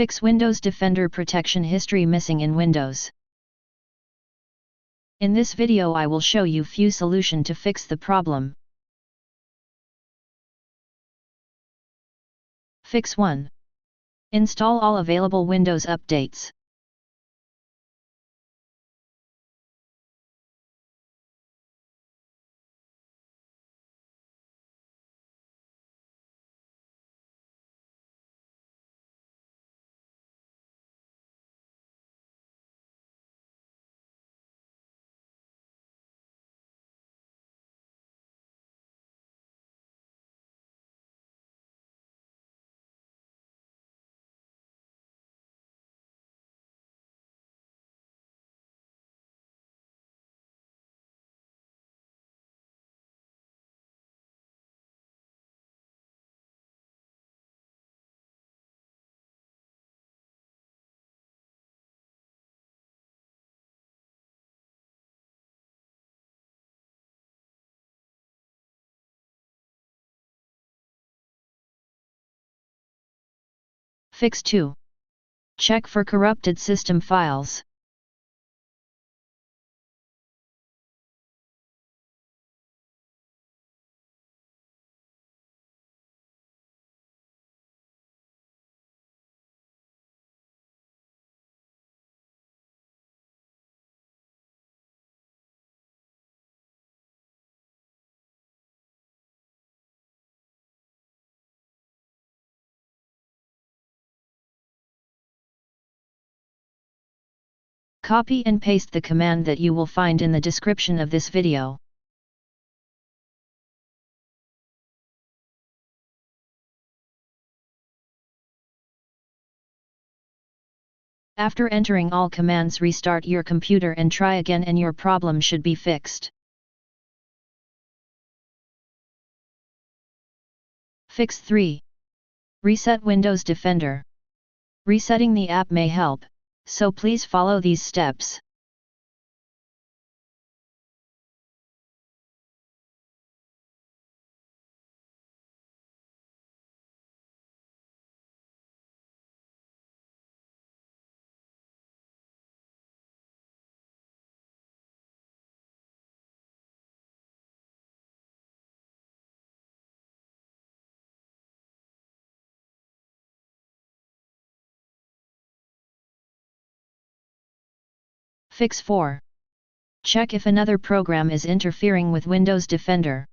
Fix Windows Defender protection history missing in Windows. In this video I will show you few solution to fix the problem. Fix 1. Install all available Windows updates. Fix 2. Check for corrupted system files. Copy and paste the command that you will find in the description of this video. After entering all commands, restart your computer and try again and your problem should be fixed. Fix 3. Reset Windows Defender. Resetting the app may help, so please follow these steps. Fix 4. Check if another program is interfering with Windows Defender.